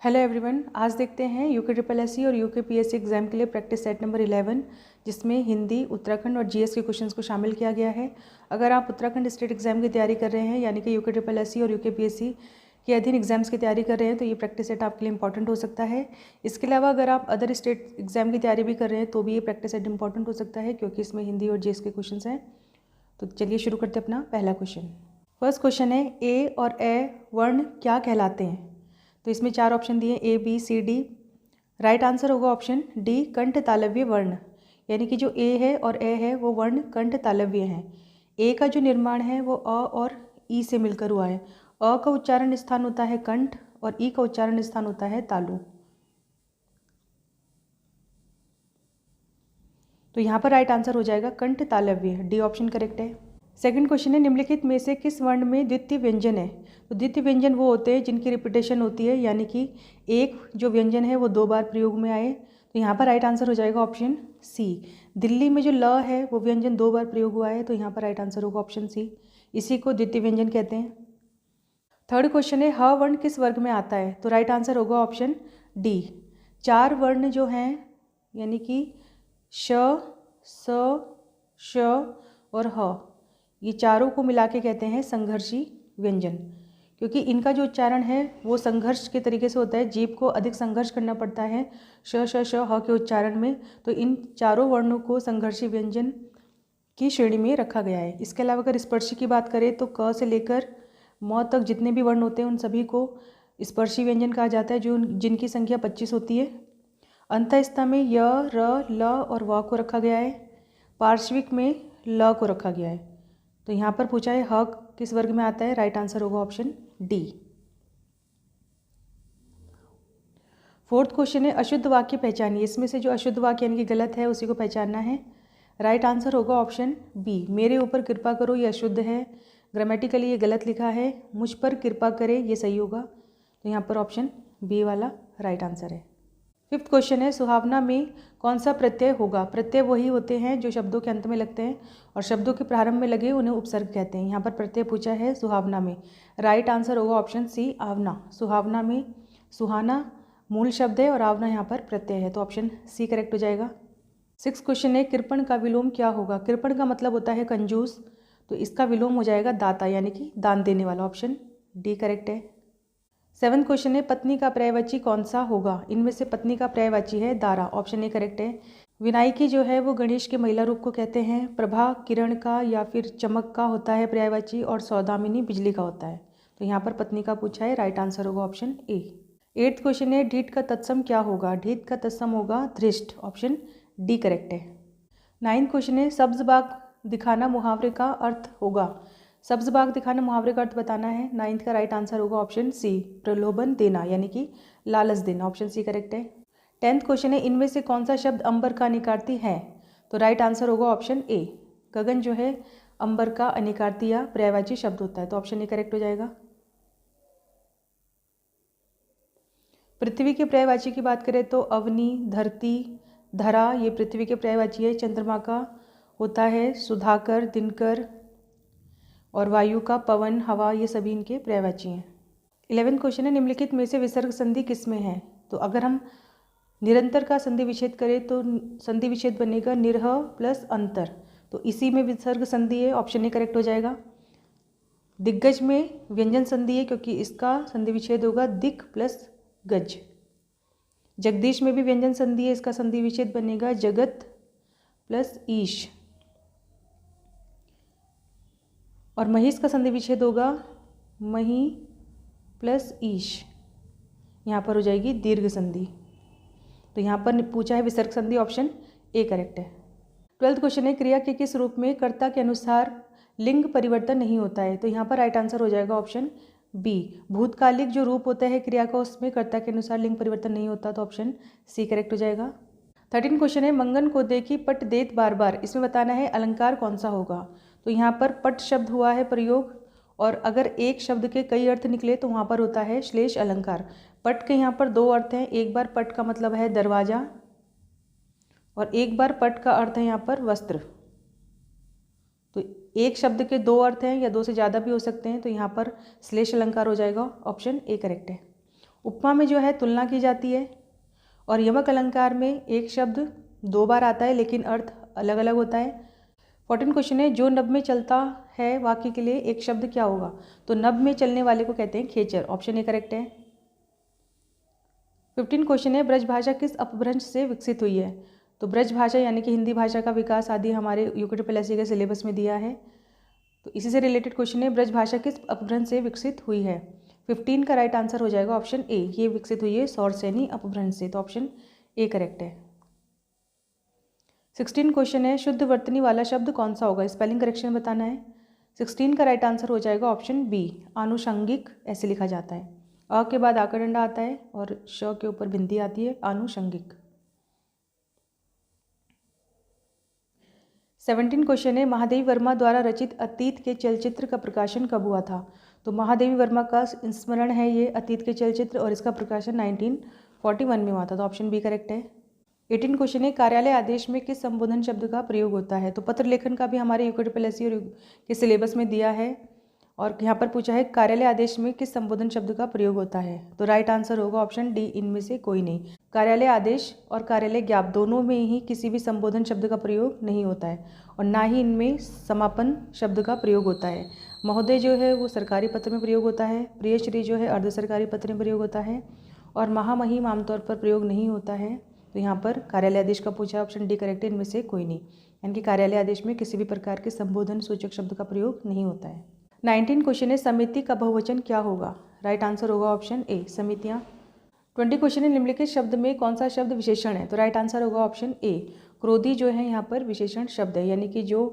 Hello everyone, आज देखते हैं यूके ट्रिपल एससी और यूके पीएससी एग्जाम के लिए प्रैक्टिस सेट नंबर 11, जिसमें हिंदी, उत्तराखंड और जीएस के क्वेश्चंस को शामिल किया गया है। अगर आप उत्तराखंड स्टेट एग्जाम की तैयारी कर रहे हैं, यानी कि यूके ट्रिपल एससी और यूके पीएससी के अधीन एग्जाम्स की तैयारी कर रहे हैं, तो ये प्रैक्टिस सेट आपके लिए इंपॉर्टेंट हो सकता है। इसके अलावा अगर आप अदर स्टेट एग्जाम की तैयारी भी कर रहे हैं तो भी ये प्रैक्टिस सेट इंपॉर्टेंट हो सकता है, क्योंकि इसमें हिंदी और जीएस के क्वेश्चन हैं। तो चलिए शुरू करते हैं अपना पहला क्वेश्चन। फर्स्ट क्वेश्चन है, ए और ए वर्ण क्या कहलाते हैं? तो इसमें 4 ऑप्शन दिए, A B C D. Right answer होगा ऑप्शन डी, कंठ तालव्य वर्ण। यानी कि जो ए है और ए है वो वर्ण कंठ तालव्य हैं। ए का जो निर्माण है वो अ और ई से मिलकर हुआ है। अ का उच्चारण स्थान होता है कंठ और ई का उच्चारण स्थान होता है तालु। तो यहाँ पर राइट आंसर हो जाएगा कंठ तालव्य, डी ऑप्शन करेक्ट है। सेकंड क्वेश्चन है, निम्नलिखित में से किस वर्ण में द्वितीय व्यंजन है? तो द्वितीय व्यंजन वो होते हैं जिनकी रिपीटेशन होती है, यानी कि एक जो व्यंजन है वो 2 बार प्रयोग में आए। तो यहाँ पर राइट आंसर हो जाएगा ऑप्शन सी। दिल्ली में जो ल है वो व्यंजन 2 बार प्रयोग हुआ है, तो यहाँ पर राइट आंसर होगा ऑप्शन सी। इसी को द्वितीय व्यंजन कहते हैं। थर्ड क्वेश्चन है, ह वर्ण किस वर्ग में आता है? तो राइट आंसर होगा ऑप्शन डी। 4 वर्ण जो हैं, यानी कि श, स, श और ह, ये चारों को मिला के कहते हैं संघर्षी व्यंजन, क्योंकि इनका जो उच्चारण है वो संघर्ष के तरीके से होता है। जीभ को अधिक संघर्ष करना पड़ता है श श श ह के उच्चारण में, तो इन चारों वर्णों को संघर्षी व्यंजन की श्रेणी में रखा गया है। इसके अलावा अगर स्पर्शी की बात करें तो क से लेकर म तक जितने भी वर्ण होते हैं उन सभी को स्पर्शी व्यंजन कहा जाता है, जो जिनकी संख्या 25 होती है। अंतःस्थ में य, र, ल और व को रखा गया है। पार्श्विक में ल को रखा गया है। तो यहाँ पर पूछा है ह किस वर्ग में आता है? राइट आंसर होगा ऑप्शन डी। फोर्थ क्वेश्चन है, अशुद्ध वाक्य पहचानिए। इसमें से जो अशुद्ध वाक्य यानी कि गलत है उसी को पहचानना है। राइट आंसर होगा ऑप्शन बी, मेरे ऊपर कृपा करो ये अशुद्ध है, ग्रामेटिकली ये गलत लिखा है, मुझ पर कृपा करे ये सही होगा। तो यहाँ पर ऑप्शन बी वाला राइट आंसर है। फिफ्थ क्वेश्चन है, सुहावना में कौन सा प्रत्यय होगा? प्रत्यय वही होते हैं जो शब्दों के अंत में लगते हैं और शब्दों के प्रारंभ में लगे उन्हें उपसर्ग कहते हैं। यहाँ पर प्रत्यय पूछा है सुहावना में। राइट आंसर होगा ऑप्शन सी, आवना। सुहावना में सुहाना मूल शब्द है और आवना यहाँ पर प्रत्यय है, तो ऑप्शन सी करेक्ट हो जाएगा। सिक्स क्वेश्चन है, कृपण का विलोम क्या होगा? कृपण का मतलब होता है कंजूस, तो इसका विलोम हो जाएगा दाता, यानी कि दान देने वाला। ऑप्शन डी करेक्ट है। सेवन्थ क्वेश्चन है, पत्नी का पर्यायवाची कौन सा होगा? इनमें से पत्नी का पर्यायवाची है दारा। ऑप्शन ए करेक्ट है। विनायकी जो है वो गणेश के महिला रूप को कहते हैं। प्रभा किरण का या फिर चमक का होता है पर्यायवाची, और सौदामिनी बिजली का होता है। तो यहाँ पर पत्नी का पूछा है, राइट आंसर होगा ऑप्शन ए। एट्थ क्वेश्चन है, ढीठ का तत्सम क्या होगा? ढीठ का तत्सम होगा धृष्ट। ऑप्शन डी करेक्ट है। नाइन्थ क्वेश्चन है, सब्ज बाग दिखाना मुहावरे का अर्थ होगा? सब्ज बाग दिखाना मुहावरे का अर्थ बताना है। नाइन्थ का राइट आंसर होगा ऑप्शन सी, प्रलोभन देना, यानी कि लालच देना। ऑप्शन सी करेक्ट है। टेंथ क्वेश्चन है, इनमें से कौन सा शब्द अंबर का अनिकार्थी है? तो राइट आंसर होगा ऑप्शन ए, गगन जो है अंबर का अनिकार्थी या पर्यायवाची शब्द होता है, तो ऑप्शन ए करेक्ट हो जाएगा। पृथ्वी के पर्यायवाची की बात करें तो अवनी, धरती, धरा ये पृथ्वी के पर्यायवाची है। चंद्रमा का होता है सुधाकर, दिनकर, और वायु का पवन, हवा, ये सभी इनके पर्यायवाची हैं। 11th क्वेश्चन है, निम्नलिखित में से विसर्ग संधि किस में है? तो अगर हम निरंतर का संधि विच्छेद करें तो संधि विच्छेद बनेगा निरह प्लस अंतर, तो इसी में विसर्ग संधि है। ऑप्शन ए करेक्ट हो जाएगा। दिग्गज में व्यंजन संधि है, क्योंकि इसका संधि विच्छेद होगा दिक प्लस गज। जगदीश में भी व्यंजन संधि है, इसका संधि विच्छेद बनेगा जगत प्लस ईश। और महिष का संधि विच्छेद होगा मही प्लस ईश, यहाँ पर हो जाएगी दीर्घ संधि। तो यहाँ पर पूछा है विसर्ग संधि, ऑप्शन ए करेक्ट है। 12th क्वेश्चन है, क्रिया के किस रूप में कर्ता के अनुसार लिंग परिवर्तन नहीं होता है? तो यहाँ पर राइट आंसर हो जाएगा ऑप्शन बी, भूतकालिक जो रूप होता है क्रिया का उसमें कर्ता के अनुसार लिंग परिवर्तन नहीं होता, तो ऑप्शन सी करेक्ट हो जाएगा। 13 क्वेश्चन है, मंगन को देखी पट देत बार बार, इसमें बताना है अलंकार कौन सा होगा? तो यहाँ पर पट शब्द हुआ है प्रयोग, और अगर एक शब्द के कई अर्थ निकले तो वहाँ पर होता है श्लेष अलंकार। पट के यहाँ पर 2 अर्थ हैं, एक बार पट का मतलब है दरवाजा और एक बार पट का अर्थ है यहाँ पर वस्त्र। तो एक शब्द के 2 अर्थ हैं या 2 से ज़्यादा भी हो सकते हैं, तो यहाँ पर श्लेष अलंकार हो जाएगा। ऑप्शन ए करेक्ट है। उपमा में जो है तुलना की जाती है। और यमक अलंकार में एक शब्द 2 बार आता है लेकिन अर्थ अलग अलग होता है। 14 क्वेश्चन है, जो नभ में चलता है वाक्य के लिए एक शब्द क्या होगा? तो नभ में चलने वाले को कहते हैं खेचर, ऑप्शन ए करेक्ट है। 15 क्वेश्चन है, ब्रज भाषा किस अपभ्रंश से विकसित हुई है? तो ब्रज भाषा यानी कि हिंदी भाषा का विकास आदि हमारे यूकेटीपीएससी के सिलेबस में दिया है। तो इसी से रिलेटेड क्वेश्चन है, ब्रज भाषा किस अपभ्रंश से विकसित हुई है? 15 का राइट आंसर हो जाएगा ऑप्शन ए, ये विकसित हुई है सौरसेनी अपभ्रंश से, तो ऑप्शन ए करेक्ट है। 16 क्वेश्चन है, शुद्ध वर्तनी वाला शब्द कौन सा होगा? स्पेलिंग करेक्शन बताना है। 16 का राइट आंसर हो जाएगा ऑप्शन बी, आनुषंगिक, ऐसे लिखा जाता है। अ के बाद आकार डंडा आता है और श के ऊपर बिंदी आती है, आनुषंगिक। 17 क्वेश्चन है, महादेवी वर्मा द्वारा रचित अतीत के चलचित्र का प्रकाशन कब हुआ था? तो महादेवी वर्मा का स्मरण है ये अतीत के चलचित्र और इसका प्रकाशन 1941 में हुआ था, तो ऑप्शन बी करेक्ट है। 18 क्वेश्चन है, कार्यालय आदेश में किस संबोधन शब्द का प्रयोग होता है? तो पत्र लेखन का भी हमारे यूकेटीपीएससी के सिलेबस में दिया है और यहाँ पर पूछा है कार्यालय आदेश में किस संबोधन शब्द का प्रयोग होता है? तो राइट आंसर होगा ऑप्शन डी, इनमें से कोई नहीं। कार्यालय आदेश और कार्यालय ज्ञाप दोनों में ही किसी भी संबोधन शब्द का प्रयोग नहीं होता है और ना ही इनमें समापन शब्द का प्रयोग होता है। महोदय जो है वो सरकारी पत्र में प्रयोग होता है, प्रियश्री जो है अर्ध सरकारी पत्र में प्रयोग होता है और महामहिम आमतौर पर प्रयोग नहीं होता है। तो यहाँ पर कार्यालय आदेश का पूछा, ऑप्शन डी करेक्ट है, इनमें से कोई नहीं, यानी कि कार्यालय आदेश में किसी भी प्रकार के संबोधन सूचक शब्द का प्रयोग नहीं होता है। 19 क्वेश्चन है, समिति का बहुवचन क्या होगा? राइट आंसर होगा ऑप्शन ए, समितियाँ। 20 क्वेश्चन है, निम्नलिखित शब्द में कौन सा शब्द विशेषण है? तो राइट आंसर होगा ऑप्शन ए, क्रोधी जो है यहाँ पर विशेषण शब्द है, यानी कि जो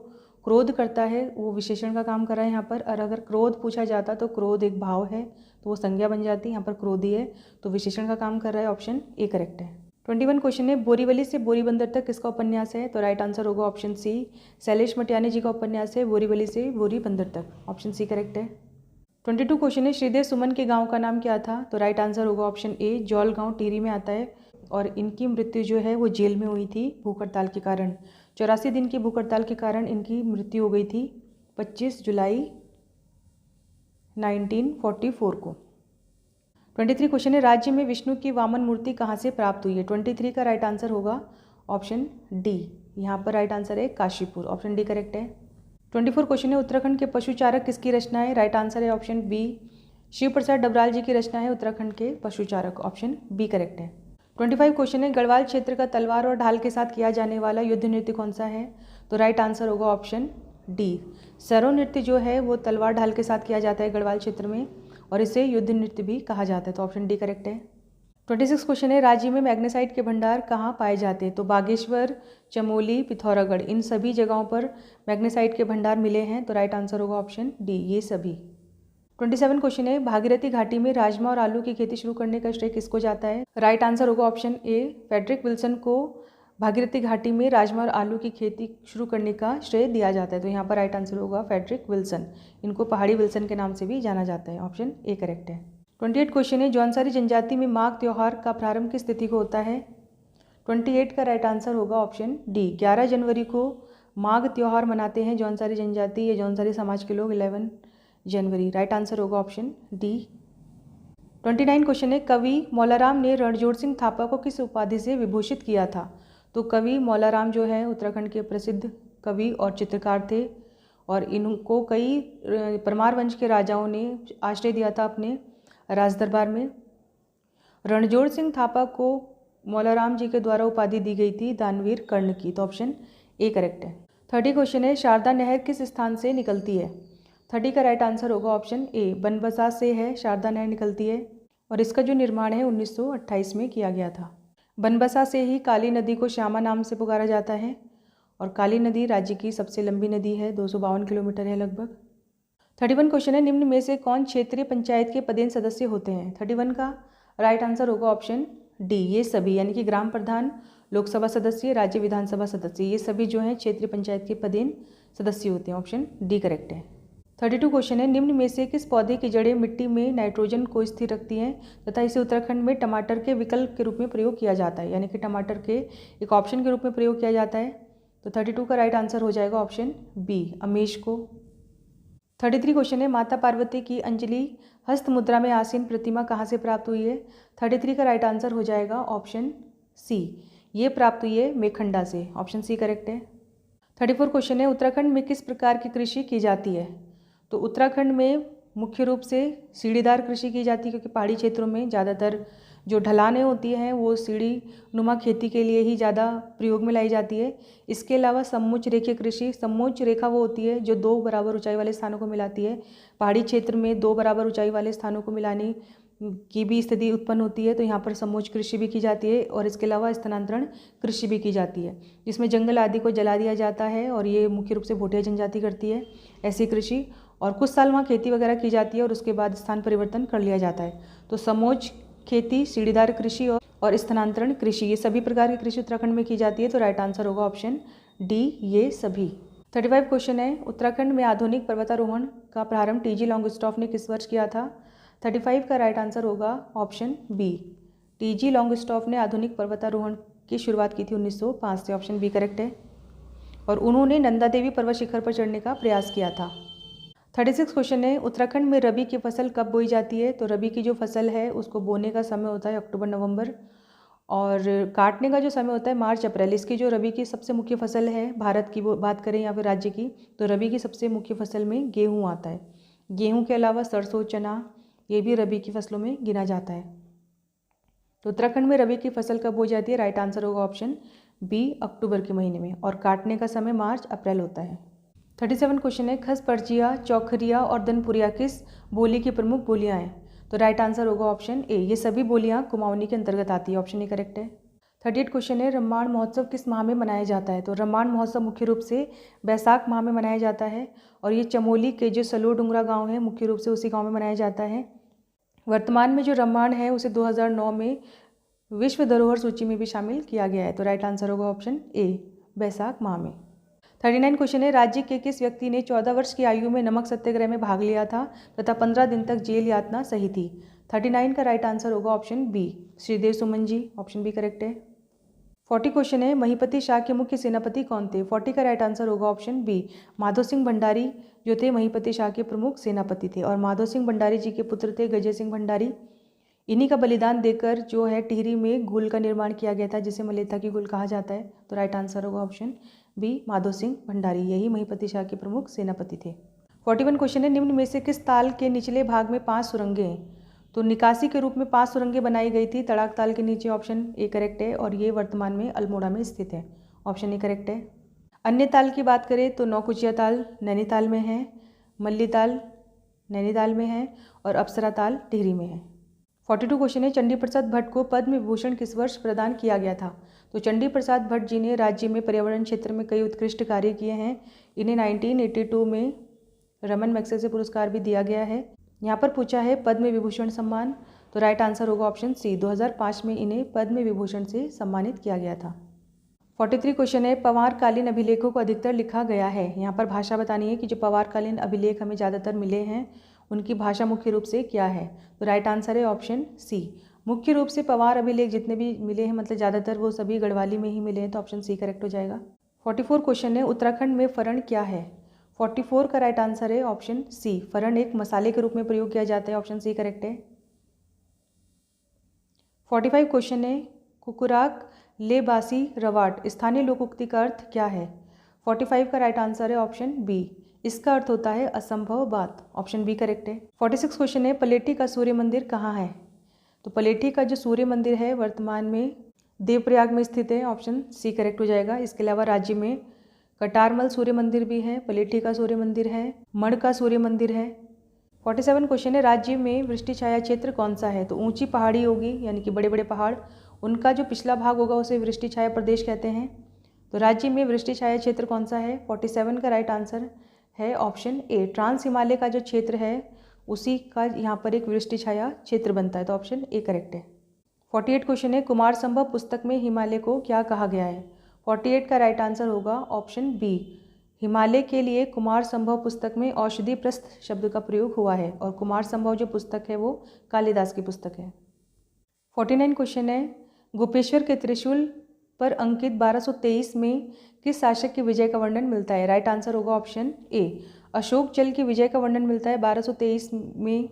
क्रोध करता है वो विशेषण का काम कर रहा है यहाँ पर। और अगर क्रोध पूछा जाता तो क्रोध एक भाव है तो वो संज्ञा बन जाती है, यहाँ पर क्रोधी है तो विशेषण का काम कर रहा है, ऑप्शन ए करेक्ट है। 21 क्वेश्चन है, बोरीवली से बोरीबंदर तक किसका उपन्यास है? तो राइट आंसर होगा ऑप्शन सी, शैलेश मटियानी जी का उपन्यास है बोरीवली से बोरीबंदर तक, ऑप्शन सी करेक्ट है। 22 क्वेश्चन है, श्रीदेव सुमन के गांव का नाम क्या था? तो राइट आंसर होगा ऑप्शन ए, जौल गांव टिहरी में आता है और इनकी मृत्यु जो है वो जेल में हुई थी भूख हड़ताल के कारण। 84 दिन की भूख हड़ताल के कारण इनकी मृत्यु हो गई थी 25 जुलाई 1944 को। 23 क्वेश्चन है, राज्य में विष्णु की वामन मूर्ति कहाँ से प्राप्त हुई है? 23 का राइट आंसर होगा ऑप्शन डी, यहाँ पर राइट आंसर है काशीपुर, ऑप्शन डी करेक्ट है। 24 क्वेश्चन है, उत्तराखंड के पशुचारक किसकी रचना है? राइट आंसर है ऑप्शन बी, शिव प्रसाद डबराल जी की रचना है उत्तराखंड के पशुचारक, ऑप्शन बी करेक्ट है। 25 क्वेश्चन है, गढ़वाल क्षेत्र का तलवार और ढाल के साथ किया जाने वाला युद्ध नृत्य कौन सा है? तो राइट आंसर होगा ऑप्शन डी, सरो नृत्य जो है वो तलवार ढाल के साथ किया जाता है गढ़वाल क्षेत्र में और इसे युद्ध नृत्य भी कहा जाता है, तो ऑप्शन डी करेक्ट है। 26 क्वेश्चन है, राज्य में मैग्नेसाइट के भंडार कहाँ पाए जाते हैं? तो बागेश्वर, चमोली, पिथौरागढ़, इन सभी जगहों पर मैग्नेसाइट के भंडार मिले हैं, तो राइट आंसर होगा ऑप्शन डी, ये सभी। 27 क्वेश्चन है, भागीरथी घाटी में राजमा और आलू की खेती शुरू करने का श्रेय किसको जाता है? राइट आंसर होगा ऑप्शन ए, फ्रेडरिक विल्सन को भागीरथी घाटी में राजमा और आलू की खेती शुरू करने का श्रेय दिया जाता है, तो यहाँ पर राइट आंसर होगा फ्रेडरिक विल्सन, इनको पहाड़ी विल्सन के नाम से भी जाना जाता है, ऑप्शन ए करेक्ट है। 28 क्वेश्चन है, जौनसारी जनजाति में माघ त्योहार का प्रारंभ किस तिथि को होता है? 28 का राइट आंसर होगा ऑप्शन डी, 11 जनवरी को माघ त्योहार मनाते हैं जौनसारी जनजाति या जौनसारी समाज के लोग 11 जनवरी, राइट आंसर होगा ऑप्शन डी। 29 क्वेश्चन है, कवि मौलाराम ने रणजोड़ सिंह थापा को किस उपाधि से विभूषित किया था? तो कवि मौलाराम जो है उत्तराखंड के प्रसिद्ध कवि और चित्रकार थे और इनको कई परमार वंश के राजाओं ने आश्रय दिया था अपने राज दरबार में। रणजोड़ सिंह थापा को मौलाराम जी के द्वारा उपाधि दी गई थी दानवीर कर्ण की, तो ऑप्शन ए करेक्ट है। 30 क्वेश्चन है, शारदा नहर किस स्थान से निकलती है? 30 का राइट आंसर होगा ऑप्शन ए, बनबसा से है शारदा नहर निकलती है और इसका जो निर्माण है 1928 में किया गया था। बनबसा से ही काली नदी को श्यामा नाम से पुकारा जाता है और काली नदी राज्य की सबसे लंबी नदी है, 252 किलोमीटर है लगभग। 31 क्वेश्चन है, निम्न में से कौन क्षेत्रीय पंचायत के पदेन सदस्य होते हैं? 31 का राइट आंसर होगा ऑप्शन डी, ये सभी, यानी कि ग्राम प्रधान, लोकसभा सदस्य, राज्य विधानसभा सदस्य, ये सभी जो हैं क्षेत्रीय पंचायत के पदेन सदस्य होते हैं, ऑप्शन डी करेक्ट है। 32 क्वेश्चन है, निम्न में से किस पौधे की जड़ें मिट्टी में नाइट्रोजन को स्थिर रखती हैं तथा इसे उत्तराखंड में टमाटर के विकल्प के रूप में प्रयोग किया जाता है, यानी कि टमाटर के एक ऑप्शन के रूप में प्रयोग किया जाता है, तो 32 का राइट आंसर हो जाएगा ऑप्शन बी, अमेश को। 33 क्वेश्चन है, माता पार्वती की अंजलि हस्त मुद्रा में आसीन प्रतिमा कहाँ से प्राप्त हुई है? 33 का राइट आंसर हो जाएगा ऑप्शन सी, ये प्राप्त हुई है मेखंडा से, ऑप्शन सी करेक्ट है। 34 क्वेश्चन है, उत्तराखंड में किस प्रकार की कृषि की जाती है? तो उत्तराखंड में मुख्य रूप से सीढ़ीदार कृषि की जाती है, क्योंकि पहाड़ी क्षेत्रों में ज़्यादातर जो ढलानें होती हैं वो सीढ़ी नुमा खेती के लिए ही ज़्यादा प्रयोग में लाई जाती है। इसके अलावा समोच्च रेखीय कृषि, समोच्च रेखा वो होती है जो 2 बराबर ऊंचाई वाले स्थानों को मिलाती है। पहाड़ी क्षेत्र में 2 बराबर ऊंचाई वाले स्थानों को मिलाने की भी स्थिति उत्पन्न होती है, तो यहाँ पर समोच्च कृषि भी की जाती है और इसके अलावा स्थानांतरण कृषि भी की जाती है, जिसमें जंगल आदि को जला दिया जाता है और ये मुख्य रूप से भोटिया जनजाति करती है ऐसी कृषि, और कुछ साल वहाँ खेती वगैरह की जाती है और उसके बाद स्थान परिवर्तन कर लिया जाता है। तो समोच्च खेती, सीढ़ीदार कृषि और स्थानांतरण कृषि, ये सभी प्रकार की कृषि उत्तराखंड में की जाती है, तो राइट आंसर होगा ऑप्शन डी, ये सभी। 35 क्वेश्चन है, उत्तराखंड में आधुनिक पर्वतारोहण का प्रारंभ टीजी लॉन्गस्टॉफ ने किस वर्ष किया था? 35 का राइट आंसर होगा ऑप्शन बी, टीजी लॉन्गस्टॉफ ने आधुनिक पर्वतारोहण की शुरुआत की थी 1905 से, ऑप्शन बी करेक्ट है। और उन्होंने नंदा देवी पर्वत शिखर पर चढ़ने का प्रयास किया था। 36 क्वेश्चन है, उत्तराखंड में रबी की फसल कब बोई जाती है? तो रबी की जो फसल है उसको बोने का समय होता है अक्टूबर नवंबर, और काटने का जो समय होता है मार्च अप्रैल। इसकी जो रबी की सबसे मुख्य फसल है, भारत की वो बात करें या फिर राज्य की, तो रबी की सबसे मुख्य फसल में गेहूँ आता है। गेहूँ के अलावा सरसों, चना, ये भी रबी की फसलों में गिना जाता है। तो उत्तराखंड में रबी की फसल कब बोई जाती है? राइट आंसर होगा ऑप्शन बी, अक्टूबर के महीने में, और काटने का समय मार्च अप्रैल होता है। 37 क्वेश्चन है, खस पर्चिया, चौखरिया और दनपुरिया किस बोली की प्रमुख बोलियां हैं? तो राइट आंसर होगा ऑप्शन ए, ये सभी बोलियां कुमाऊनी के अंतर्गत आती है, ऑप्शन ए करेक्ट है। 38 क्वेश्चन है, रम्माण महोत्सव किस माह में मनाया जाता है? तो रम्माण महोत्सव मुख्य रूप से बैसाख माह में मनाया जाता है, और ये चमोली के जो सलो डुंगरा गाँव है मुख्य रूप से उसी गाँव में मनाया जाता है। वर्तमान में जो रम्माण है उसे 2009 में विश्व धरोहर सूची में भी शामिल किया गया है, तो राइट आंसर होगा ऑप्शन ए, बैसाख माह में। 39 क्वेश्चन है, राज्य के किस व्यक्ति ने 14 वर्ष की आयु में नमक सत्याग्रह में भाग लिया था तथा 15 दिन तक जेल यातना सही थी? 39 का राइट आंसर होगा option B, Shridev Suman ji, option B correct है। 40 क्वेश्चन है, महिपति शाह के मुख्य सेनापति कौन थे? 40 का राइट आंसर होगा ऑप्शन बी, माधो सिंह भंडारी जो थे महिपति शाह के प्रमुख सेनापति थे, और माधो सिंह भंडारी जी के पुत्र थे गजय सिंह भंडारी। इन्हीं का बलिदान देकर जो है टिहरी में गुल का निर्माण किया गया था, जिसे मलेथा की गुल कहा जाता है, तो राइट आंसर होगा ऑप्शन बी, माधो सिंह भंडारी, यही महिपति शाह के प्रमुख सेनापति थे। 41 क्वेश्चन है, निम्न में से किस ताल के निचले भाग में 5 सुरंगें हैं? तो निकासी के रूप में 5 सुरंगें बनाई गई थी तड़ाक ताल के नीचे, ऑप्शन ए करेक्ट है, और ये वर्तमान में अल्मोड़ा में स्थित है, ऑप्शन ए करेक्ट है। अन्य ताल की बात करें तो नौकुचिया ताल नैनीताल में है, मल्ली ताल नैनीताल में है, और अप्सरा ताल टिहरी में है। 42 क्वेश्चन है, चंडी प्रसाद भट्ट को पद्म विभूषण किस वर्ष प्रदान किया गया था? तो चंडी प्रसाद भट्ट जी ने राज्य में पर्यावरण क्षेत्र में कई उत्कृष्ट कार्य किए हैं। इन्हें 1982 में रमन मैग्सेसे पुरस्कार भी दिया गया है। यहाँ पर पूछा है पद्म विभूषण सम्मान, तो राइट आंसर होगा ऑप्शन सी, 2005 में इन्हें पद्म विभूषण से सम्मानित किया गया था। 43 क्वेश्चन है, पवारकालीन अभिलेखों को अधिकतर लिखा गया है। यहाँ पर भाषा बतानी है कि जो पवारकालीन अभिलेख हमें ज़्यादातर मिले हैं उनकी भाषा मुख्य रूप से क्या है? तो राइट आंसर है ऑप्शन सी, मुख्य रूप से पवार अभिलेख जितने भी मिले हैं मतलब ज़्यादातर वो सभी गढ़वाली में ही मिले हैं, तो ऑप्शन सी करेक्ट हो जाएगा। 44 क्वेश्चन है, उत्तराखंड में फरण क्या है? 44 का राइट आंसर है ऑप्शन सी, फरण एक मसाले के रूप में प्रयोग किया जाता है, ऑप्शन सी करेक्ट है। 45 क्वेश्चन है, कुकुराक ले बासी रवाट स्थानीय लोकोक्ति का अर्थ क्या है? 45 का राइट आंसर है ऑप्शन बी, इसका अर्थ होता है असंभव बात, ऑप्शन बी करेक्ट है। 46 क्वेश्चन है, पलेठी का सूर्य मंदिर कहाँ है? तो पलेठी का जो सूर्य मंदिर है वर्तमान में देवप्रयाग में स्थित है, ऑप्शन सी करेक्ट हो जाएगा। इसके अलावा राज्य में कटारमल सूर्य मंदिर भी है, पलेठी का सूर्य मंदिर है, मण का सूर्य मंदिर है। 47 क्वेश्चन है, राज्य में वृष्टि छाया क्षेत्र कौन सा है? तो ऊंची पहाड़ी होगी, यानी कि बड़े बड़े पहाड़, उनका जो पिछला भाग होगा उसे वृष्टि छाया प्रदेश कहते हैं। तो राज्य में वृष्टि छाया क्षेत्र कौन सा है? 47 का राइट आंसर है ऑप्शन ए, ट्रांस हिमालय का जो क्षेत्र है उसी का यहाँ पर एक वृष्टि छाया क्षेत्र बनता है, तो ऑप्शन ए करेक्ट है। 48 क्वेश्चन है, कुमार संभव पुस्तक में हिमालय को क्या कहा गया है? 48 का राइट आंसर होगा ऑप्शन बी, हिमालय के लिए कुमार संभव पुस्तक में औषधि प्रस्थ शब्द का प्रयोग हुआ है, और कुमार संभव जो पुस्तक है वो कालिदास की पुस्तक है। 49 क्वेश्चन है, गोपेश्वर के त्रिशूल पर अंकित 1223 में किस शासक की विजय का वर्णन मिलता है? राइट आंसर होगा ऑप्शन ए, अशोक चल की विजय का वर्णन मिलता है 1223 में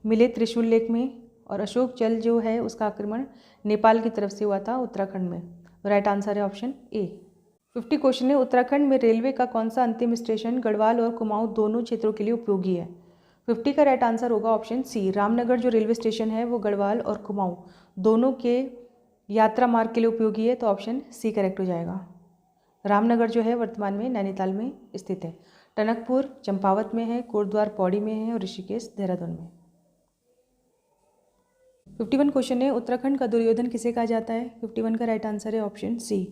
मिले त्रिशूल लेक में, और अशोक चल जो है उसका आक्रमण नेपाल की तरफ से हुआ था उत्तराखंड में। राइट आंसर है ऑप्शन ए। 50 क्वेश्चन है, उत्तराखंड में रेलवे का कौन सा अंतिम स्टेशन गढ़वाल और कुमाऊं दोनों क्षेत्रों के लिए उपयोगी है? 50 का राइट आंसर होगा ऑप्शन सी, रामनगर जो रेलवे स्टेशन है वो गढ़वाल और कुमाऊं दोनों के यात्रा मार्ग के लिए उपयोगी है, तो ऑप्शन सी करेक्ट हो जाएगा। रामनगर जो है वर्तमान में नैनीताल में स्थित है, टनकपुर चंपावत में है, कोटद्वार पौड़ी में है और ऋषिकेश देहरादून में। 51 क्वेश्चन है, उत्तराखंड का दुर्योधन किसे कहा जाता है? 51 का राइट आंसर है ऑप्शन सी,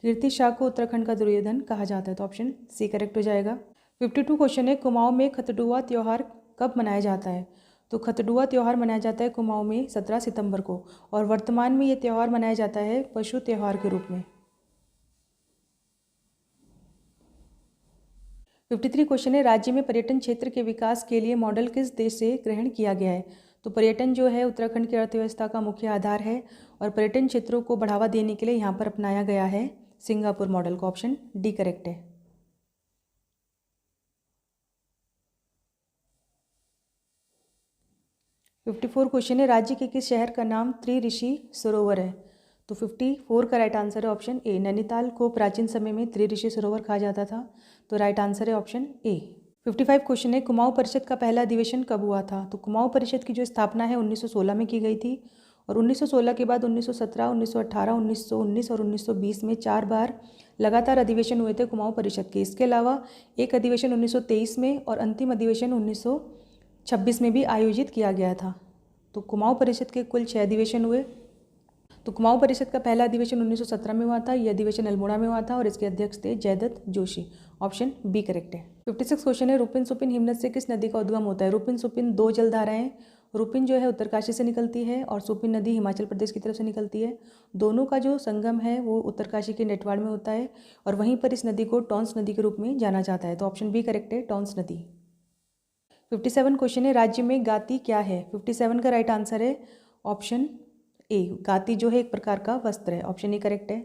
कीर्ति शाह को उत्तराखंड का दुर्योधन कहा जाता है, तो ऑप्शन सी करेक्ट हो जाएगा। 52 क्वेश्चन है, कुमाऊं में खतडुआ त्यौहार कब मनाया जाता है? तो खतडुआ त्यौहार मनाया जाता है कुमाऊं में 17 सितंबर को, और वर्तमान में ये त्यौहार मनाया जाता है पशु त्यौहार के रूप में। 53 क्वेश्चन है, राज्य में पर्यटन क्षेत्र के विकास के लिए मॉडल किस देश से ग्रहण किया गया है? तो पर्यटन जो है उत्तराखंड की अर्थव्यवस्था का मुख्य आधार है, और पर्यटन क्षेत्रों को बढ़ावा देने के लिए यहाँ पर अपनाया गया है सिंगापुर मॉडल को, ऑप्शन डी करेक्ट है। 54 क्वेश्चन है, राज्य के किस शहर का नाम त्रिऋषि सरोवर है? तो 54 का राइट आंसर है ऑप्शन ए, नैनीताल को प्राचीन समय में त्रिऋषि सरोवर कहा जाता था, तो राइट आंसर है ऑप्शन ए। 55 क्वेश्चन है, कुमाऊं परिषद का पहला अधिवेशन कब हुआ था? तो कुमाऊं परिषद की जो स्थापना है 1916 में की गई थी, और 1916 के बाद 1917, 1918, 1919 और 1920 में 4 बार लगातार अधिवेशन हुए थे कुमाऊं परिषद के। इसके अलावा एक अधिवेशन 1923 में और अंतिम अधिवेशन 1926 में भी आयोजित किया गया था। तो कुमाऊं परिषद के कुल 6 अधिवेशन हुए। तो कुमाऊं परिषद का पहला अधिवेशन 1917 में हुआ था, यह अधिवेशन अल्मोड़ा में हुआ था, और इसके अध्यक्ष थे Jaidutt Joshi, option B correct है। 56 क्वेश्चन है, रूपिन सुपिन हिमनद से किस नदी का उद्गम होता है? रूपिन सुपिन 2 जलधाराएं, रूपिन जो है उत्तरकाशी से निकलती है और सुपिन नदी हिमाचल प्रदेश की तरफ से निकलती है। दोनों का जो संगम है वो उत्तरकाशी के नेटवाड़ में होता है, और वहीं पर इस नदी को टॉन्स नदी के रूप में जाना जाता है, तो ऑप्शन बी करेक्ट है, टॉन्स नदी। 57 क्वेश्चन है, राज्य में गाती क्या है? 57 का राइट आंसर है ऑप्शन ए, गाती जो है एक प्रकार का वस्त्र है, ऑप्शन ए करेक्ट है।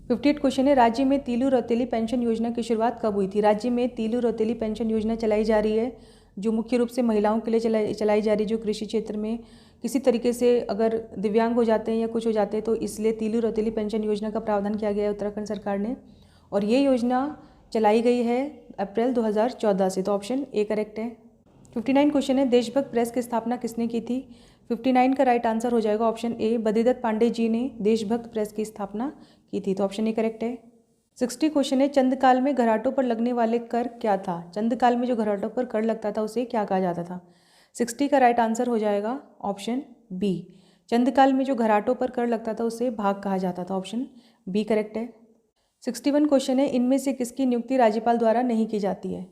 58 क्वेश्चन है, राज्य में तीलू रौतेली पेंशन योजना की शुरुआत कब हुई थी? राज्य में तीलू रौतेली पेंशन योजना चलाई जा रही है, जो मुख्य रूप से महिलाओं के लिए चलाई जा रही है, जो कृषि क्षेत्र में किसी तरीके से अगर दिव्यांग हो जाते हैं या कुछ हो जाते हैं, तो इसलिए तीलू रौतेली पेंशन योजना का प्रावधान किया गया है उत्तराखंड सरकार ने, और ये योजना चलाई गई है अप्रैल 2014 से, तो ऑप्शन ए करेक्ट है। 59 क्वेश्चन है, देशभक्त प्रेस की स्थापना किसने की थी? 59 का राइट आंसर हो जाएगा ऑप्शन ए, बद्रीदत्त पांडे जी ने देशभक्त प्रेस की स्थापना की थी, तो ऑप्शन ए करेक्ट है। 60 क्वेश्चन है, चंदकाल में घराटों पर लगने वाले कर क्या था? चंदकाल में जो घराटों पर कर लगता था उसे क्या कहा जाता था? 60 का राइट आंसर हो जाएगा ऑप्शन बी, चंदकाल में जो घराटों पर कर लगता था उसे भाग कहा जाता था, ऑप्शन बी करेक्ट है। 61 क्वेश्चन है, इनमें से किसकी नियुक्ति राज्यपाल द्वारा नहीं की जाती है?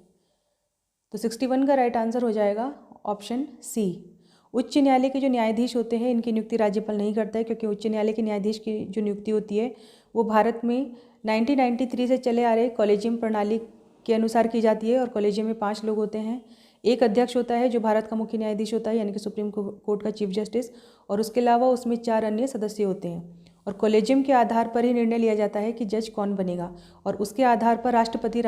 तो 61 का राइट आंसर हो जाएगा ऑप्शन सी, उच्च न्यायालय के जो न्यायाधीश होते हैं इनकी नियुक्ति राज्यपाल नहीं करता है, क्योंकि उच्च न्यायालय के न्यायाधीश की जो नियुक्ति होती है वो भारत में 1993 से चले आ रहे कॉलेजियम प्रणाली के अनुसार की जाती है, और कॉलेजियम में 5 लोग होते हैं। एक अध्यक्ष होता है जो भारत का मुख्य न्यायाधीश होता है, यानी कि सुप्रीम कोर्ट का चीफ जस्टिस, और उसके अलावा उसमें 4 अन्य सदस्य होते हैं, और कॉलेजियम के आधार पर ही निर्णय लिया जाता है कि जज कौन बनेगा, और उसके आधार पर राष्ट्रपति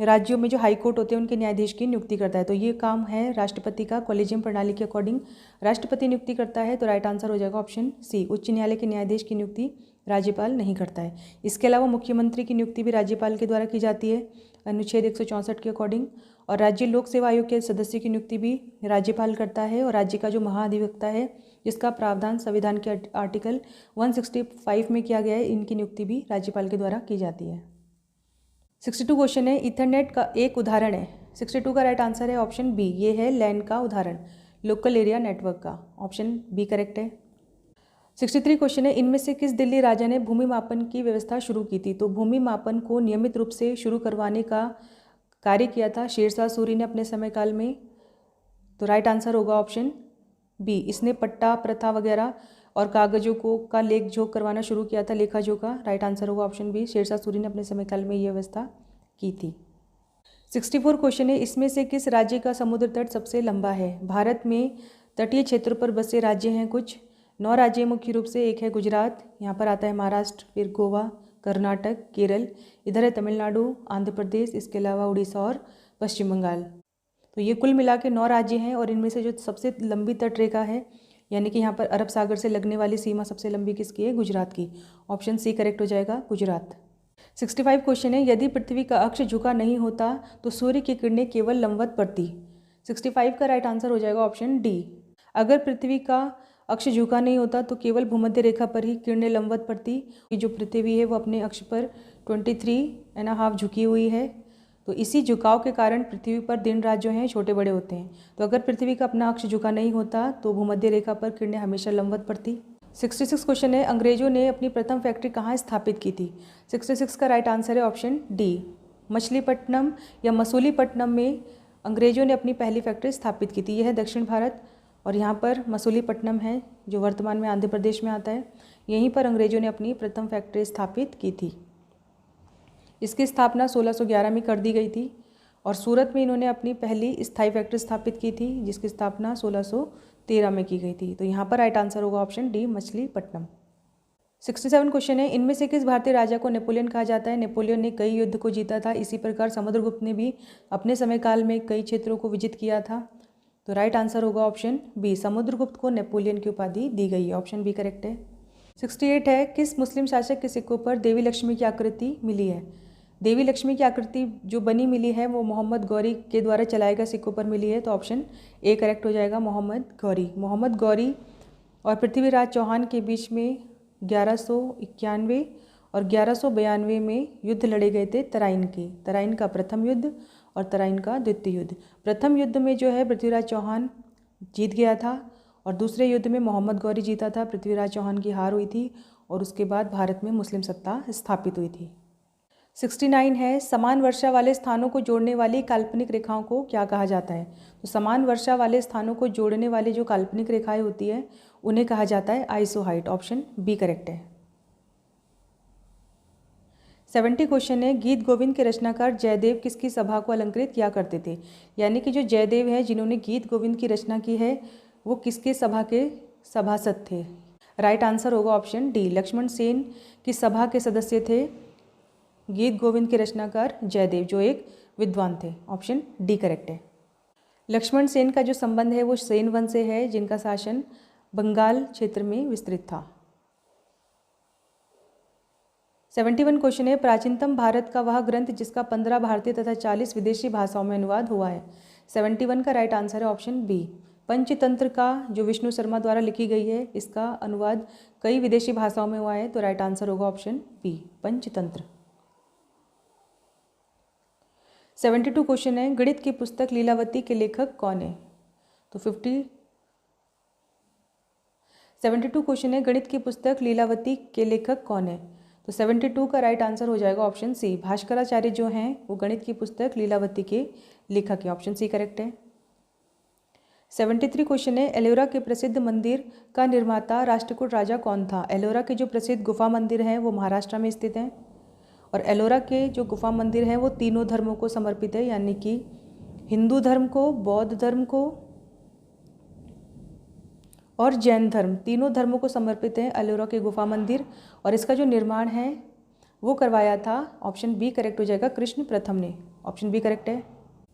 राज्यों में जो हाई कोर्ट होते हैं उनके न्यायाधीश की नियुक्ति करता है। तो ये काम है राष्ट्रपति का, कॉलेजियम प्रणाली के अकॉर्डिंग राष्ट्रपति नियुक्ति करता है, तो राइट आंसर हो जाएगा ऑप्शन सी, उच्च न्यायालय के न्यायाधीश की नियुक्ति राज्यपाल नहीं करता है। इसके अलावा मुख्यमंत्री की नियुक्ति भी राज्यपाल के द्वारा की जाती है अनुच्छेद 164 के अकॉर्डिंग, और राज्य लोक सेवा आयोग के सदस्य की नियुक्ति भी राज्यपाल करता है, और राज्य का जो महाधिवक्ता है जिसका प्रावधान संविधान के आर्टिकल 165 में किया गया है, इनकी नियुक्ति भी राज्यपाल के द्वारा की जाती है। 62 क्वेश्चन है, ईथरनेट का एक उदाहरण है। 62 का राइट आंसर है ऑप्शन बी, ये है लैन का उदाहरण, लोकल एरिया नेटवर्क का, ऑप्शन बी करेक्ट है। 63 क्वेश्चन है, इनमें से किस दिल्ली राजा ने भूमि मापन की व्यवस्था शुरू की थी? तो भूमि मापन को नियमित रूप से शुरू करवाने का कार्य किया था शेरशाह सूरी ने अपने समय काल में, तो राइट आंसर होगा ऑप्शन बी, इसने पट्टा प्रथा वगैरह और कागजों को का लेख जोख करवाना शुरू किया था, लेखा जोखा, राइट आंसर होगा ऑप्शन बी, शेरशाह सूरी ने अपने समय काल में ये व्यवस्था की थी। 64 क्वेश्चन है, इसमें से किस राज्य का समुद्र तट सबसे लंबा है? भारत में तटीय क्षेत्रों पर बसे राज्य हैं कुछ 9 राज्य मुख्य रूप से, एक है गुजरात, यहाँ पर आता है महाराष्ट्र, फिर गोवा, कर्नाटक, केरल, इधर है तमिलनाडु, आंध्र प्रदेश, इसके अलावा उड़ीसा और पश्चिम बंगाल। तो ये कुल मिला के 9 राज्य हैं और इनमें से जो सबसे लंबी तटरेखा है यानी कि यहाँ पर अरब सागर से लगने वाली सीमा सबसे लंबी किसकी है? गुजरात की। ऑप्शन सी करेक्ट हो जाएगा, गुजरात। 65 क्वेश्चन है, यदि पृथ्वी का अक्ष झुका नहीं होता तो सूर्य की किरणें केवल लंबवत पड़ती। 65 का राइट आंसर हो जाएगा ऑप्शन डी। अगर पृथ्वी का अक्ष झुका नहीं होता तो केवल भूमध्य रेखा पर ही किरणें लंबवत पड़ती। जो पृथ्वी है वो अपने अक्ष पर 23.5 झुकी हुई है, तो इसी झुकाव के कारण पृथ्वी पर दिन रात जो हैं छोटे बड़े होते हैं। तो अगर पृथ्वी का अपना अक्ष झुका नहीं होता तो भूमध्य रेखा पर किरणें हमेशा लंबवत पड़ती। 66 क्वेश्चन है, अंग्रेजों ने अपनी प्रथम फैक्ट्री कहाँ स्थापित की थी? 66 का राइट आंसर है ऑप्शन डी, मछलीपट्टनम या मसूलीपट्टनम में अंग्रेजों ने अपनी पहली फैक्ट्री स्थापित की थी। यह है दक्षिण भारत और यहाँ पर मसूलीपट्टनम है जो वर्तमान में आंध्र प्रदेश में आता है। यहीं पर अंग्रेजों ने अपनी प्रथम फैक्ट्री स्थापित की थी। इसकी स्थापना 1611 में कर दी गई थी और सूरत में इन्होंने अपनी पहली स्थायी फैक्ट्री स्थापित की थी जिसकी स्थापना 1613 में की गई थी। तो यहाँ पर राइट आंसर होगा ऑप्शन डी, मछलीपट्टनम। 67 क्वेश्चन है, इनमें से किस भारतीय राजा को नेपोलियन कहा जाता है? नेपोलियन ने कई युद्ध को जीता था। इसी प्रकार समुद्रगुप्त ने भी अपने समय काल में कई क्षेत्रों को विजित किया था। तो राइट आंसर होगा ऑप्शन बी, समुद्रगुप्त को नेपोलियन की उपाधि दी गई है। ऑप्शन बी करेक्ट है। 68 है, किस मुस्लिम शासक के सिक्कों पर देवी लक्ष्मी की आकृति मिली है? देवी लक्ष्मी की आकृति जो बनी मिली है वो मोहम्मद गौरी के द्वारा चलाए गए सिक्कों पर मिली है। तो ऑप्शन ए करेक्ट हो जाएगा, मोहम्मद गौरी। मोहम्मद गौरी और पृथ्वीराज चौहान के बीच में 1191 और 1192 में युद्ध लड़े गए थे तराइन के। तराइन का प्रथम युद्ध और तराइन का द्वितीय युद्ध। प्रथम युद्ध में जो है पृथ्वीराज चौहान जीत गया था और दूसरे युद्ध में मोहम्मद गौरी जीता था। पृथ्वीराज चौहान की हार हुई थी और उसके बाद भारत में मुस्लिम सत्ता स्थापित हुई थी। 69 है, समान वर्षा वाले स्थानों को जोड़ने वाली काल्पनिक रेखाओं को क्या कहा जाता है? तो समान वर्षा वाले स्थानों को जोड़ने वाली जो काल्पनिक रेखाएं होती है उन्हें कहा जाता है आइसोहाइट। ऑप्शन बी करेक्ट है। 70 क्वेश्चन है, गीत गोविंद के रचनाकार जयदेव किसकी सभा को अलंकृत किया करते थे? यानी कि जो जयदेव है जिन्होंने गीत गोविंद की रचना की है वो किसके सभा के सभासद थे? राइट आंसर होगा ऑप्शन डी, लक्ष्मण सेन की सभा के सदस्य थे गीत गोविंद के रचनाकार जयदेव जो एक विद्वान थे। ऑप्शन डी करेक्ट है। लक्ष्मण सेन का जो संबंध है वो सेन वंश से है जिनका शासन बंगाल क्षेत्र में विस्तृत था। 71 क्वेश्चन है, प्राचीनतम भारत का वह ग्रंथ जिसका 15 भारतीय तथा 40 विदेशी भाषाओं में अनुवाद हुआ है। 71 का राइट आंसर है ऑप्शन बी, पंचतंत्र का जो विष्णु शर्मा द्वारा लिखी गई है इसका अनुवाद कई विदेशी भाषाओं में हुआ है। तो राइट आंसर होगा ऑप्शन बी, पंचतंत्र। 72 क्वेश्चन है, गणित की पुस्तक लीलावती के लेखक कौन है? तो 72 क्वेश्चन है, गणित की पुस्तक लीलावती के लेखक कौन है? तो 72 का राइट आंसर हो जाएगा ऑप्शन सी, भास्कराचार्य जो हैं वो गणित की पुस्तक लीलावती के लेखक हैं। ऑप्शन सी करेक्ट है। 73 क्वेश्चन है, एलोरा के प्रसिद्ध मंदिर का निर्माता राष्ट्रकूट राजा कौन था? एलोरा के जो प्रसिद्ध गुफा मंदिर हैं वो महाराष्ट्र में स्थित हैं और एलोरा के जो गुफा मंदिर हैं वो तीनों धर्मों को समर्पित है, यानी कि हिंदू धर्म को, बौद्ध धर्म को और जैन धर्म, तीनों धर्मों को समर्पित है एलोरा के गुफा मंदिर। और इसका जो निर्माण है वो करवाया था, ऑप्शन बी करेक्ट हो जाएगा, कृष्ण प्रथम ने। ऑप्शन बी करेक्ट है।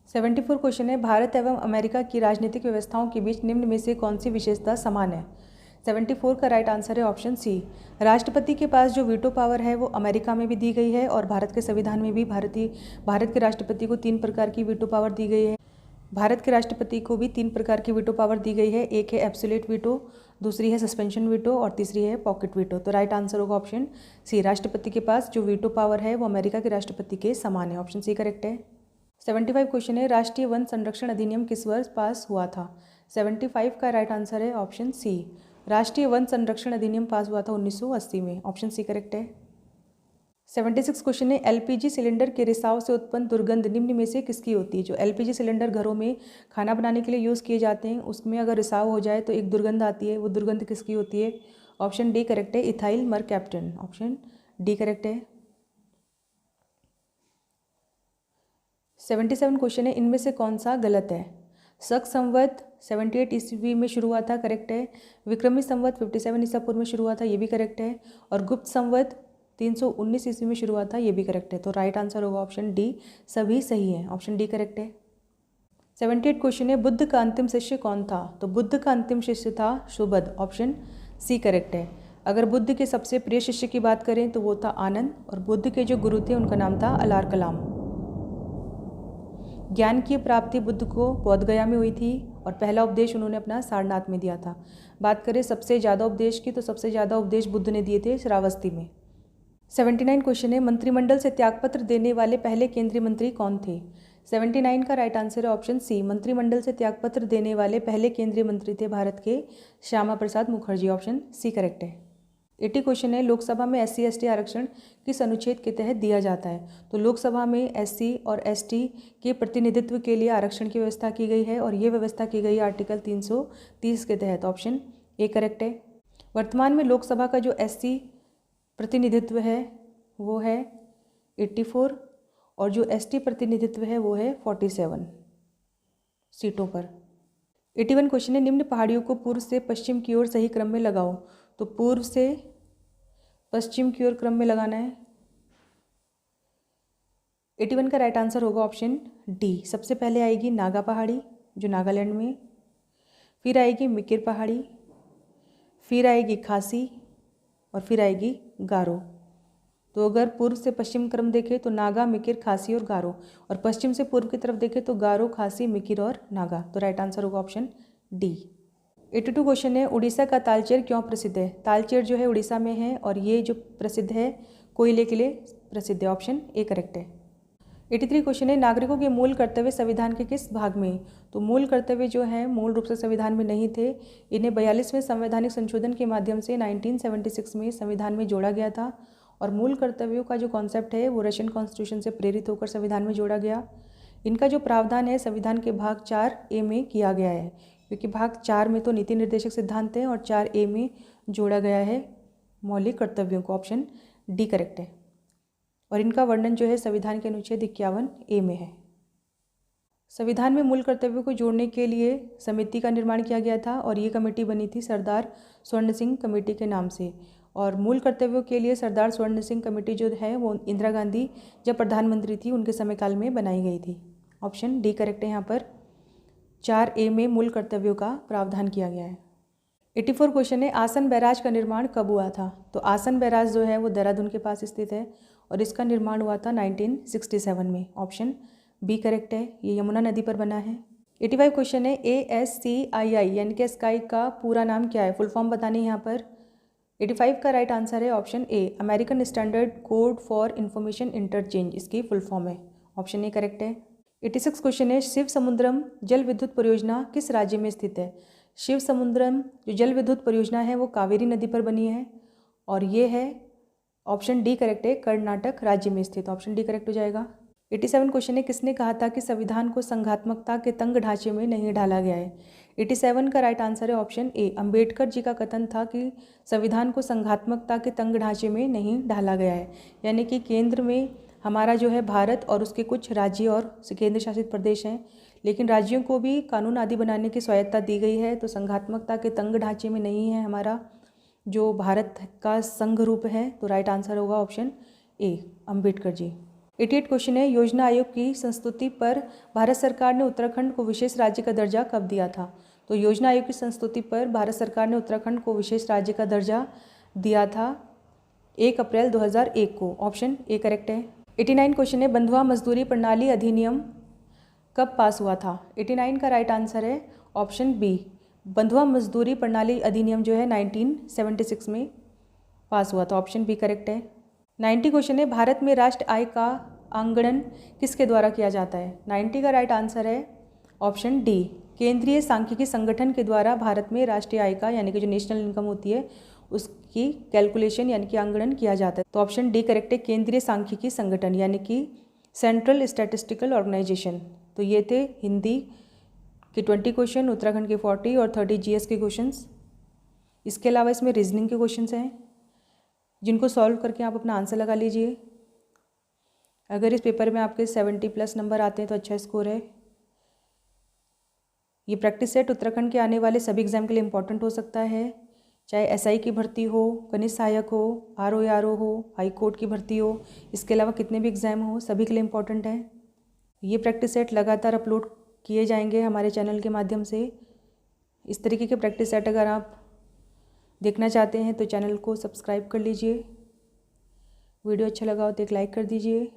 74 क्वेश्चन है, भारत एवं अमेरिका की राजनीतिक व्यवस्थाओं के बीच निम्न में से कौन सी विशेषता समान है? 74 का राइट आंसर है ऑप्शन सी, राष्ट्रपति के पास जो वीटो पावर है वो अमेरिका में भी दी गई है और भारत के संविधान में भी भारत के राष्ट्रपति को 3 प्रकार की वीटो पावर दी गई है। भारत के राष्ट्रपति को भी 3 प्रकार की वीटो पावर दी गई है, एक है एब्सोल्यूट वीटो, दूसरी है सस्पेंशन वीटो और तीसरी है पॉकेट वीटो। तो राइट आंसर होगा ऑप्शन सी, राष्ट्रपति के पास जो वीटो पावर है वो अमेरिका के राष्ट्रपति के समान है। ऑप्शन सी करेक्ट है। 75 क्वेश्चन है, राष्ट्रीय वन संरक्षण अधिनियम किस वर्ष पास हुआ था? 75 का राइट आंसर है ऑप्शन सी, राष्ट्रीय वन संरक्षण अधिनियम पास हुआ था 1980 में। ऑप्शन सी करेक्ट है। 76 क्वेश्चन है, एलपीजी सिलेंडर के रिसाव से उत्पन्न दुर्गंध निम्न में से किसकी होती है? जो एलपीजी सिलेंडर घरों में खाना बनाने के लिए यूज़ किए जाते हैं उसमें अगर रिसाव हो जाए तो एक दुर्गंध आती है, वो दुर्गंध किसकी होती है? ऑप्शन डी करेक्ट है, ethyl mercaptan. Option D correct है। 77 क्वेश्चन है, इनमें से कौन सा गलत है? शक संवत 78 ईस्वी में शुरू हुआ था, करेक्ट है। विक्रमी संवत 57 ईसा पूर्व में शुरू हुआ था, ये भी करेक्ट है। और गुप्त संवत 319 ईस्वी में शुरू हुआ था, ये भी करेक्ट है। तो राइट आंसर होगा ऑप्शन डी, सभी सही है, ऑप्शन डी करेक्ट है। 78 क्वेश्चन है, बुद्ध का अंतिम शिष्य कौन था? तो बुद्ध का अंतिम शिष्य था सुबुद्ध, ऑप्शन सी करेक्ट है। अगर बुद्ध के सबसे प्रिय शिष्य की बात करें तो वो था आनंद, और बुद्ध के जो गुरु थे उनका नाम था अलार कलाम। ज्ञान की प्राप्ति बुद्ध को बोध गया में हुई थी, और पहला उपदेश उन्होंने अपना सारनाथ में दिया था। बात करें सबसे ज़्यादा उपदेश की, तो सबसे ज़्यादा उपदेश बुद्ध ने दिए थे श्रावस्ती में। 79 क्वेश्चन है, मंत्रिमंडल से त्यागपत्र देने वाले पहले केंद्रीय मंत्री कौन थे? 79 का राइट आंसर है ऑप्शन सी, मंत्रिमंडल से त्यागपत्र देने वाले पहले केंद्रीय मंत्री थे भारत के Shyama Prasad Mukherjee, option C correct है। 80 क्वेश्चन है, लोकसभा में SC ST आरक्षण किस अनुच्छेद के तहत दिया जाता है? तो लोकसभा में SC और ST के प्रतिनिधित्व के लिए आरक्षण की व्यवस्था की गई है, और ये व्यवस्था की गई आर्टिकल 330 के तहत, ऑप्शन ए करेक्ट है। वर्तमान में लोकसभा का जो SC प्रतिनिधित्व है वो है 84, और जो ST प्रतिनिधित्व है वो है 47 सीटों पर। 81 क्वेश्चन है, निम्न पहाड़ियों को पूर्व से पश्चिम की ओर सही क्रम में लगाओ। तो पूर्व से पश्चिम की ओर क्रम में लगाना है। 81 का राइट आंसर होगा ऑप्शन डी। सबसे पहले आएगी नागा पहाड़ी जो नागालैंड में, फिर आएगी मिकिर पहाड़ी, फिर आएगी खासी, और फिर आएगी गारो। तो अगर पूर्व से पश्चिम क्रम देखें तो नागा, मिकिर, खासी और गारो, और पश्चिम से पूर्व की तरफ देखें तो गारो, खासी, मिकिर और नागा। तो राइट आंसर होगा ऑप्शन डी। 82 क्वेश्चन है, उड़ीसा का तालचेर क्यों प्रसिद्ध है? तालचेर जो है उड़ीसा में है, और ये जो प्रसिद्ध है कोयले के लिए प्रसिद्ध है, ऑप्शन ए करेक्ट है। 83 क्वेश्चन है, नागरिकों के मूल कर्तव्य संविधान के किस भाग में? तो मूल कर्तव्य जो है मूल रूप से संविधान में नहीं थे, इन्हें 42वें संवैधानिक संशोधन के माध्यम से 1976 में संविधान में जोड़ा गया था। और मूल कर्तव्यों का जो कॉन्सेप्ट है वो रशियन कॉन्स्टिट्यूशन से प्रेरित होकर संविधान में जोड़ा गया। इनका जो प्रावधान है संविधान के भाग 4A में किया गया है, क्योंकि भाग 4 में तो नीति निर्देशक सिद्धांत है, और 4A में जोड़ा गया है मौलिक कर्तव्यों को, ऑप्शन डी करेक्ट है। और इनका वर्णन जो है संविधान के अनुच्छेद 51A में है। संविधान में मूल कर्तव्यों को जोड़ने के लिए समिति का निर्माण किया गया था, और ये कमेटी बनी थी सरदार स्वर्ण सिंह कमेटी के नाम से। और मूल कर्तव्यों के लिए सरदार स्वर्ण सिंह कमेटी जो है वो इंदिरा गांधी जब प्रधानमंत्री थी उनके समय काल में बनाई गई थी, ऑप्शन डी करेक्ट है। यहाँ पर 4A में मूल कर्तव्यों का प्रावधान किया गया है। 84 क्वेश्चन है, आसन बैराज का निर्माण कब हुआ था? तो आसन बैराज जो है वो देहरादून के पास स्थित है, और इसका निर्माण हुआ था 1967 में, ऑप्शन बी करेक्ट है। ये यमुना नदी पर बना है। 85 क्वेश्चन है, ASCII यानी कि स्काई का पूरा नाम क्या है? फुल फॉर्म बतानी है यहाँ पर। 85 का राइट आंसर है option A, American standard code for information interchange, इसकी फुल फॉर्म है, ऑप्शन ए करेक्ट है। 86 क्वेश्चन है, शिव समुद्रम जल विद्युत परियोजना किस राज्य में स्थित है? शिव समुद्रम जो जल विद्युत परियोजना है वो कावेरी नदी पर बनी है, और ये है ऑप्शन डी करेक्ट है, कर्नाटक राज्य में स्थित, ऑप्शन डी करेक्ट हो जाएगा। 87 क्वेश्चन है, किसने कहा था कि संविधान को संघात्मकता के तंग ढांचे में नहीं ढाला गया है? 87 का राइट आंसर है ऑप्शन ए, अंबेडकर जी का कथन था कि संविधान को संघात्मकता के तंग ढांचे में नहीं ढाला गया है, यानी कि केंद्र में हमारा जो है भारत और उसके कुछ राज्य और केंद्र शासित प्रदेश हैं, लेकिन राज्यों को भी कानून आदि बनाने की स्वायत्ता दी गई है, तो संघात्मकता के तंग ढांचे में नहीं है हमारा जो भारत का संघ रूप है। तो राइट आंसर होगा option A, Ambedkar ji. 88 question है, योजना आयोग की संस्तुति पर भारत सरकार ने उत्तराखंड को विशेष राज्य का दर्जा कब दिया था? तो योजना आयोग की संस्तुति पर भारत सरकार ने उत्तराखंड को विशेष राज्य का दर्जा दिया था 1 अप्रैल 2001 को, ऑप्शन ए करेक्ट है। 89 क्वेश्चन है, बंधुआ मजदूरी प्रणाली अधिनियम कब पास हुआ था? 89 का राइट आंसर है ऑप्शन बी, बंधुआ मजदूरी प्रणाली अधिनियम जो है 1976 में पास हुआ था, ऑप्शन बी करेक्ट है। 90 क्वेश्चन है, भारत में राष्ट्र आय का आंकड़न किसके द्वारा किया जाता है? 90 का राइट आंसर है ऑप्शन डी, केंद्रीय सांख्यिकी संगठन के द्वारा भारत में राष्ट्रीय आय का यानी कि जो नेशनल इनकम होती है उसकी कैलकुलेशन यानी कि आंकड़न किया जाता है। तो ऑप्शन डी करेक्ट है, केंद्रीय सांख्यिकी संगठन यानी कि सेंट्रल स्टैटिस्टिकल ऑर्गेनाइजेशन। तो ये थे हिंदी के 20 क्वेश्चन, उत्तराखंड के 40 और 30 GS के क्वेश्चंस। इसके अलावा इसमें रीजनिंग के क्वेश्चंस हैं जिनको सॉल्व करके आप अपना आंसर लगा लीजिए। अगर इस पेपर में आपके 70+ नंबर आते हैं तो अच्छा स्कोर है। ये प्रैक्टिस सेट उत्तराखंड के आने वाले सभी एग्जाम के लिए इम्पॉर्टेंट हो सकता है। चाहे एसआई की भर्ती हो, कनिष्ठ सहायक हो, आरओ हो, हाई कोर्ट की भर्ती हो, इसके अलावा कितने भी एग्ज़ाम हो, सभी के लिए इम्पोर्टेंट है। ये प्रैक्टिस सेट लगातार अपलोड किए जाएंगे हमारे चैनल के माध्यम से। इस तरीके के प्रैक्टिस सेट अगर आप देखना चाहते हैं तो चैनल को सब्सक्राइब कर लीजिए। वीडियो अच्छा लगा हो तो एक लाइक कर दीजिए।